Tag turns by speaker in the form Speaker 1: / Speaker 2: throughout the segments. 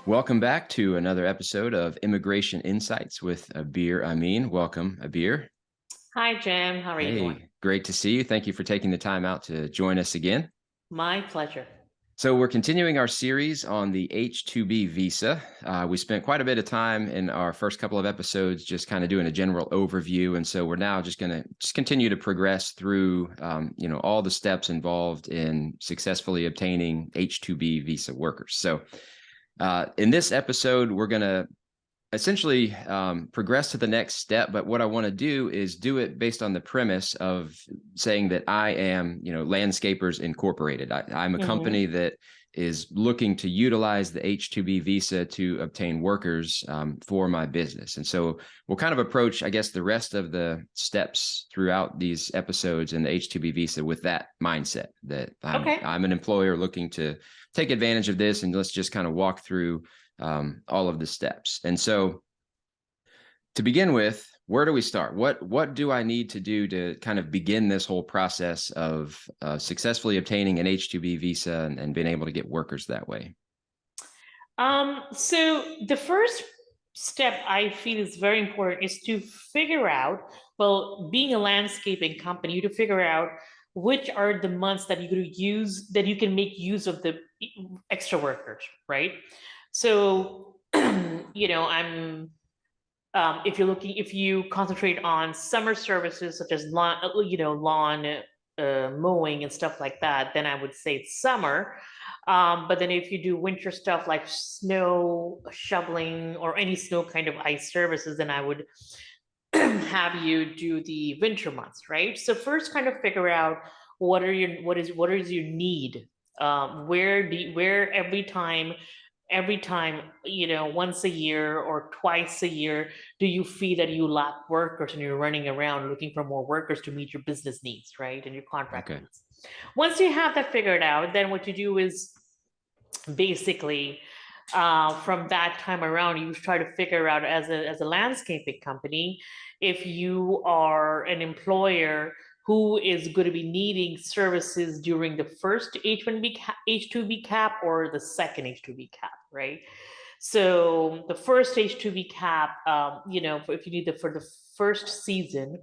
Speaker 1: Welcome back to another episode of Immigration Insights with Abir Amin. Welcome, Abir.
Speaker 2: Hi, Jim. How are you doing?
Speaker 1: Hey, great to see you. Thank you for taking the time out to join us again.
Speaker 2: My pleasure.
Speaker 1: So we're continuing our series on the H-2B visa. We spent quite a bit of time in our first couple of episodes just kind of doing a general overview, and so we're now just going to continue to progress through, all the steps involved in successfully obtaining H-2B visa workers. So in this episode, we're going to essentially progress to the next step. But what I want to do is do it based on the premise of saying that I am, Landscapers Incorporated. I'm a company that is looking to utilize the H-2B visa to obtain workers for my business. And so we'll kind of approach, I guess, the rest of the steps throughout these episodes in the H-2B visa with that mindset that I'm an employer looking to take advantage of this. And let's just kind of walk through all of the steps. And so to begin with, where do we start? What do I need to do to kind of begin this whole process of successfully obtaining an H-2B visa and being able to get workers that way?
Speaker 2: So the first step I feel is very important is to figure out, well, being a landscaping company, you to figure out which are the months that you're going to use, that you can make use of the extra workers, right? So, if you concentrate on summer services such as lawn mowing and stuff like that, then I would say it's summer. But then if you do winter stuff like snow shoveling or any snow kind of ice services, then I would have you do the winter months, right? So first kind of figure out what is your need. Where every time, once a year or twice a year, do you feel that you lack workers and you're running around looking for more workers to meet your business needs, right? And your contract needs. Once you have that figured out, then what you do is basically from that time around, you try to figure out as a landscaping company, if you are an employer who is going to be needing services during the first H-2B cap or the second H-2B cap, right? So the first H-2B cap, if you need for the first season,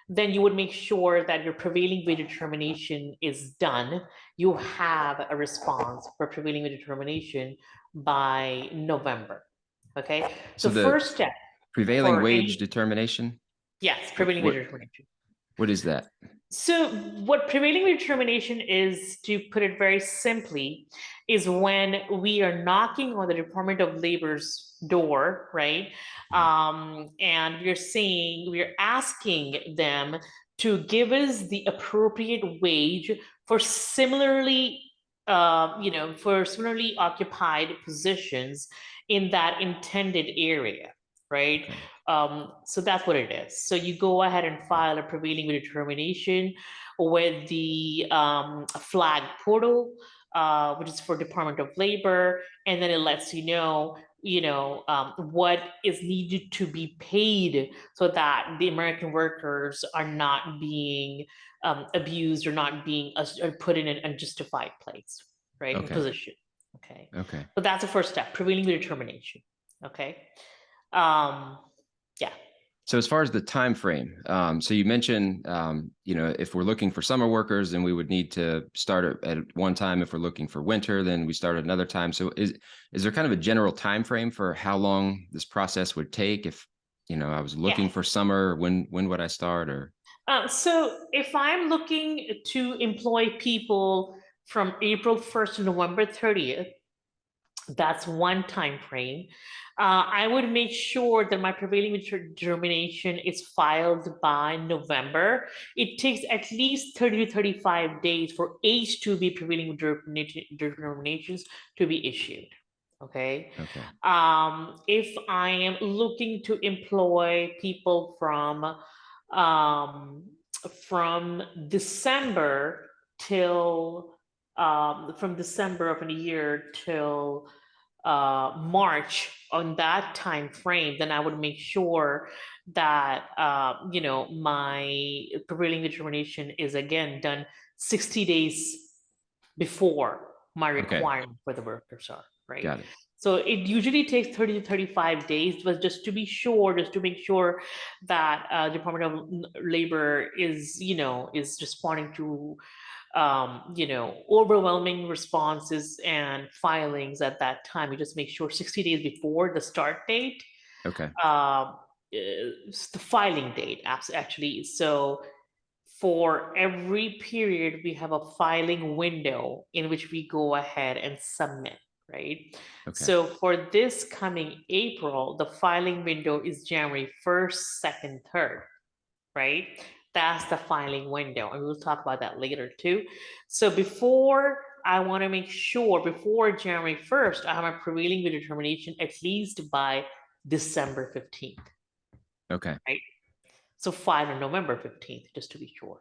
Speaker 2: then you would make sure that your prevailing wage determination is done. You have a response for prevailing wage determination by November. Okay. So
Speaker 1: the
Speaker 2: first step.
Speaker 1: prevailing wage determination.
Speaker 2: Yes, prevailing wage determination.
Speaker 1: What is that?
Speaker 2: So what prevailing wage determination is, to put it very simply, is when we are knocking on the Department of Labor's door, right? And we're asking them to give us the appropriate wage for similarly occupied positions in that intended area, right? So that's what it is. So you go ahead and file a prevailing wage determination with the flag portal, which is for Department of Labor, and then it lets you know what is needed to be paid so that the American workers are not being abused or not being put in an unjustified place, right? In position. Okay. So that's the first step, prevailing wage determination. Okay. Yeah.
Speaker 1: So as far as the time frame, so you mentioned, if we're looking for summer workers, then we would need to start at one time. If we're looking for winter, then we start at another time. So is there kind of a general time frame for how long this process would take? If I was looking for summer, when would I start? Or
Speaker 2: so if I'm looking to employ people from April 1st to November 30th, that's one time frame. I would make sure that my prevailing wage determination is filed by November. It takes at least 30 to 35 days for H-2B prevailing wage determinations to be issued. Okay. If I am looking to employ people from December from December of a year till March, on that time frame, then I would make sure that my prevailing determination is again done 60 days before my requirement for the workers are, right?
Speaker 1: Got it.
Speaker 2: So it usually takes 30 to 35 days, but just to be sure, just to make sure that Department of Labor is, is responding to, overwhelming responses and filings at that time. You just make sure 60 days before the start date,
Speaker 1: Okay.
Speaker 2: it's the filing date, actually. So for every period, we have a filing window in which we go ahead and submit, right?
Speaker 1: Okay.
Speaker 2: So for this coming April, the filing window is January 1st, 2nd, 3rd, right? That's the filing window. And we'll talk about that later too. So I want to make sure before January 1st, I have a prevailing wage determination at least by December 15th,
Speaker 1: Okay.
Speaker 2: right? So file on November 15th, just to be sure.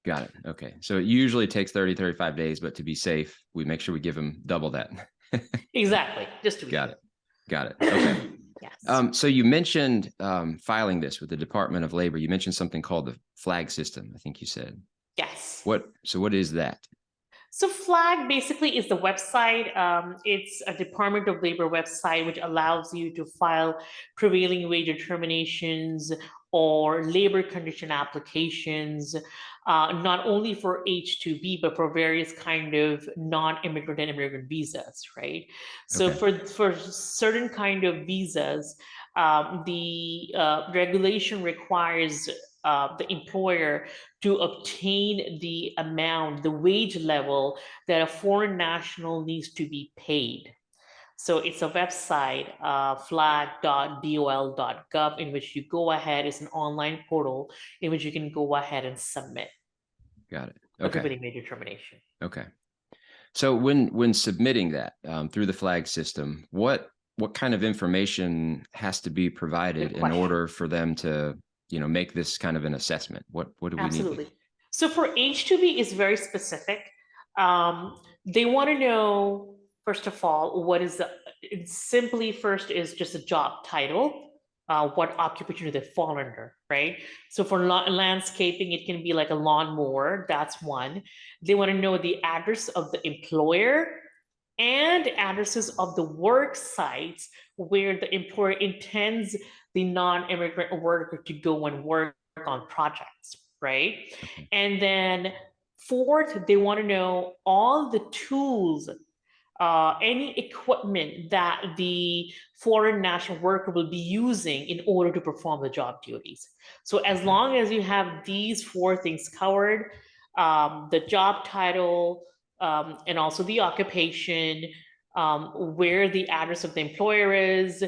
Speaker 1: Got it. Okay. So it usually takes 30, 35 days, but to be safe, we make sure we give them double that.
Speaker 2: Exactly. Just to be
Speaker 1: Got
Speaker 2: sure.
Speaker 1: it. Got it. Okay.
Speaker 2: Yes.
Speaker 1: So you mentioned filing this with the Department of Labor. You mentioned something called the flag system, I think you said.
Speaker 2: Yes.
Speaker 1: So what is that?
Speaker 2: So FLAG basically is the website. It's a Department of Labor website which allows you to file prevailing wage determinations or labor condition applications, not only for H-2B, but for various kind of non-immigrant and immigrant visas, right? So
Speaker 1: Okay.
Speaker 2: for certain kind of visas, the regulation requires the employer to obtain the amount, the wage level that a foreign national needs to be paid. So it's a website, flag.dol.gov, in which you go ahead. It's an online portal in which you can go ahead and submit
Speaker 1: Got it.
Speaker 2: a
Speaker 1: Okay.
Speaker 2: preliminary determination.
Speaker 1: Okay. So when submitting that through the flag system, what kind of information has to be provided in order for them to, make this kind of an assessment? What do we need?
Speaker 2: Absolutely. So for H-2B is very specific. They want to know, first of all, simply first is just a job title. What occupation do they fall under, right? So for landscaping, it can be like a lawnmower. That's one. They want to know the address of the employer and addresses of the work sites where the employer intends the non-immigrant worker to go and work on projects, right?
Speaker 1: Okay.
Speaker 2: And then fourth, they want to know all the tools, any equipment that the foreign national worker will be using in order to perform the job duties. So as long as you have these four things covered, the job title, and also the occupation, where the address of the employer is,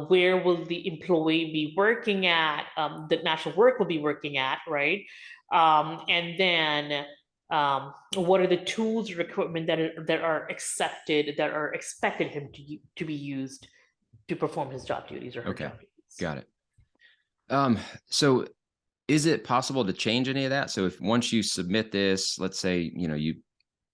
Speaker 2: where will the employee be working at, the national work will be working at, right? And then what are the tools or equipment that are accepted, that are expected him to be used to perform his job duties or her job duties.
Speaker 1: Got it. So is it possible to change any of that? So if once you submit this, let's say, you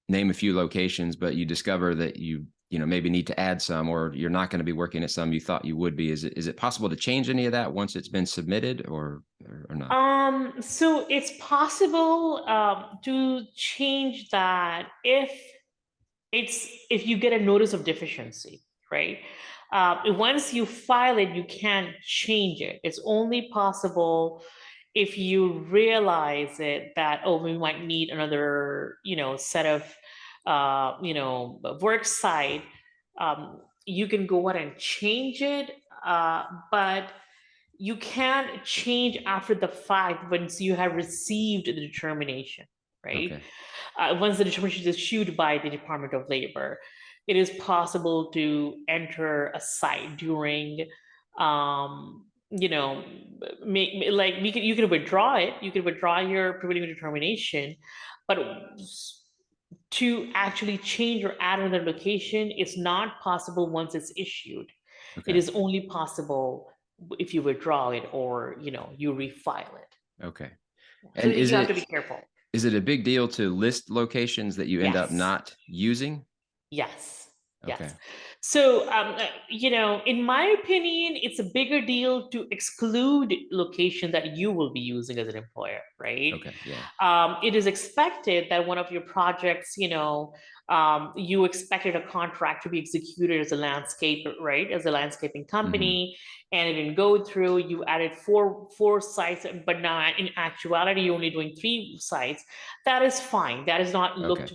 Speaker 1: name a few locations, but you discover that you maybe need to add some, or you're not going to be working at some you thought you would be. Is it possible to change any of that once it's been submitted or not?
Speaker 2: So it's possible to change that if you get a notice of deficiency, right? Once you file it, you can't change it. It's only possible if you realize that, we might need another, set of, work site. You can go ahead and change it, but you can't change after the fact once you have received the determination, right?
Speaker 1: Okay.
Speaker 2: Once the determination is issued by the Department of Labor, it is possible to enter a site during, you can withdraw it. You can withdraw your preliminary determination, but to actually change or add another location is not possible once it's issued.
Speaker 1: Okay.
Speaker 2: It is only possible if you withdraw it or you refile it.
Speaker 1: Okay.
Speaker 2: So
Speaker 1: And
Speaker 2: you have to be careful.
Speaker 1: Is it a big deal to list locations that you end up
Speaker 2: Yes.
Speaker 1: not using?
Speaker 2: Yes.
Speaker 1: Okay.
Speaker 2: Yes. So, in my opinion, it's a bigger deal to exclude location that you will be using as an employer, right?
Speaker 1: Okay. Yeah.
Speaker 2: It is expected that one of your projects, you expected a contract to be executed as a landscape, right? As a landscaping
Speaker 1: Hmm.
Speaker 2: company, and it didn't go through. You added four sites, but now in actuality, you're only doing 3 sites. That is fine. That is not
Speaker 1: Okay.
Speaker 2: looked,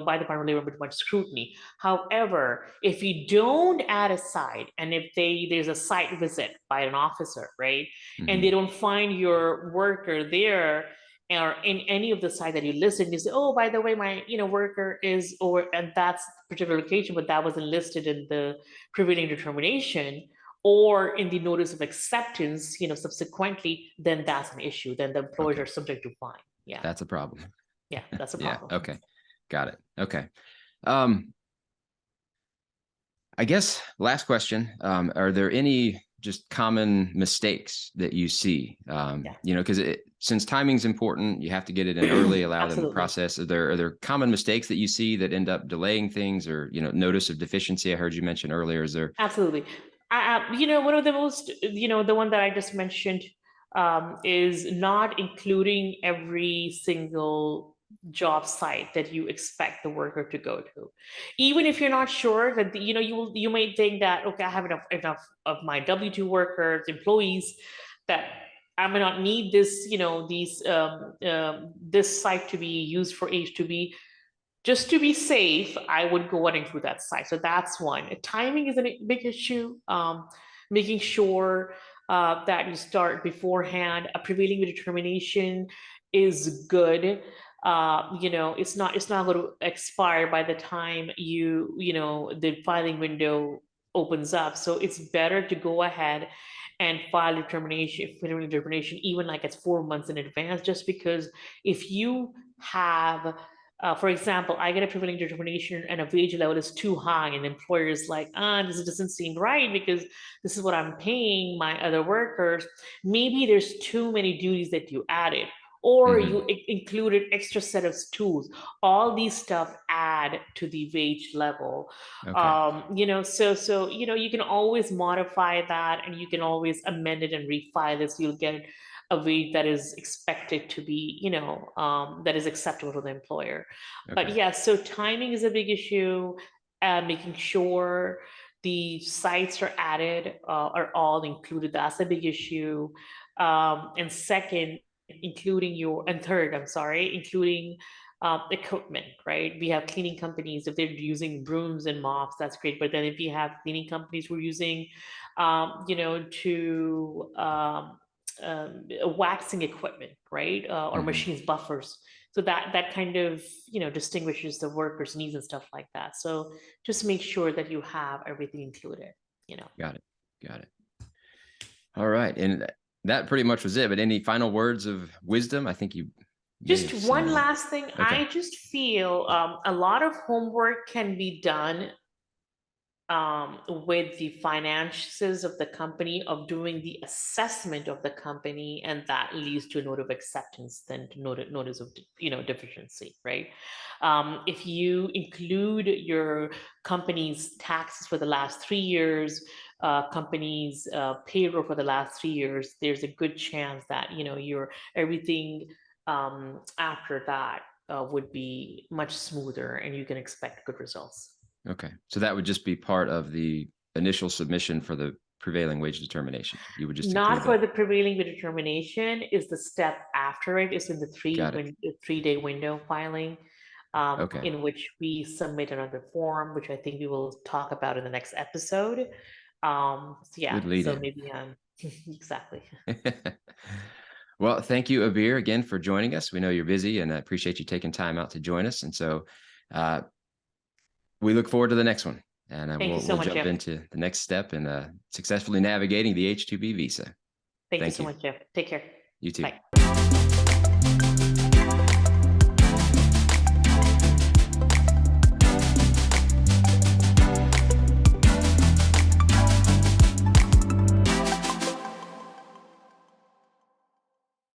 Speaker 2: by the Department of Labor with much scrutiny. However, if you don't add a site, and if there's a site visit by an officer, right, and they
Speaker 1: Hmm.
Speaker 2: don't find your worker there or in any of the site that you listed, and you say, oh, by the way, my worker is over at that particular location, but that wasn't listed in the prevailing determination or in the notice of acceptance, subsequently, then that's an issue. Then the employers
Speaker 1: Okay.
Speaker 2: are subject to fine. Yeah,
Speaker 1: That's a problem.
Speaker 2: yeah, that's a
Speaker 1: Yeah.
Speaker 2: problem.
Speaker 1: Okay. Got it. Okay. Um, I guess last question. Are there any just common mistakes that you see?
Speaker 2: Yeah,
Speaker 1: Because since timing's important, you have to get it in early, allow them to
Speaker 2: absolutely.
Speaker 1: process. Are there common mistakes that you see that end up delaying things, or notice of deficiency? I heard you mention earlier. Is there?
Speaker 2: Absolutely. One of the most, the one that I just mentioned, is not including every single job site that you expect the worker to go to. Even if you're not sure that, you may think that, okay, I have enough of my W-2 workers, employees, that I may not need this, this site to be used for H2B. Just to be safe, I would go and include that site. So that's one. Timing is a big issue. Making sure that you start beforehand. A prevailing determination is good. It's not going to expire by the time the filing window opens up. So it's better to go ahead and file determination, even like it's 4 months in advance, just because if you have for example, I get a prevailing determination and a wage level is too high, and the employer is like, this doesn't seem right because this is what I'm paying my other workers. Maybe there's too many duties that you added, or
Speaker 1: Mhm.
Speaker 2: you included extra set of tools. All these stuff add to the wage level.
Speaker 1: Okay.
Speaker 2: You can always modify that, and you can always amend it and refile it. So you'll get a wage that is expected to be, that is acceptable to the employer. But
Speaker 1: Okay.
Speaker 2: yeah, so timing is a big issue. Making sure the sites are added, are all included. That's a big issue. And second, and third, I'm sorry, including equipment, right? We have cleaning companies. If they're using brooms and mops, that's great. But then if you have cleaning companies who are using, to waxing equipment, right? Or
Speaker 1: Mhm.
Speaker 2: machines buffers. So that kind of, distinguishes the workers' needs and stuff like that. So just make sure that you have everything included.
Speaker 1: Got it. Got it. All right. And that pretty much was it. But any final words of wisdom? I think you may
Speaker 2: Just
Speaker 1: have
Speaker 2: one
Speaker 1: summed it up.
Speaker 2: last thing.
Speaker 1: Okay.
Speaker 2: I just feel a lot of homework can be done with the finances of the company, of doing the assessment of the company, and that leads to a note of acceptance, then to notice of deficiency, right? If you include your company's taxes for the last 3 years, company's payroll for the last 3 years, there's a good chance that your everything after that would be much smoother, and you can expect good results.
Speaker 1: Okay. So that would just be part of the initial submission for the prevailing wage determination. You would just
Speaker 2: Not
Speaker 1: include
Speaker 2: for
Speaker 1: that.
Speaker 2: the prevailing determination, is the step after it, is in the
Speaker 1: Got it.
Speaker 2: 3-day window filing,
Speaker 1: Okay.
Speaker 2: in which we submit another form, which I think we will talk about in the next episode. So yeah,
Speaker 1: Good lead
Speaker 2: so
Speaker 1: in.
Speaker 2: maybe exactly.
Speaker 1: Well, thank you, Abir, again for joining us. We know you're busy, and I appreciate you taking time out to join us. And so uh, we look forward to the next one. And
Speaker 2: Thank you so
Speaker 1: we'll
Speaker 2: much,
Speaker 1: jump
Speaker 2: Jeff.
Speaker 1: into the next step in successfully navigating the H-2B visa.
Speaker 2: Thank you
Speaker 1: Thank
Speaker 2: so
Speaker 1: you.
Speaker 2: much, Jeff. Take care.
Speaker 1: You too.
Speaker 2: Bye.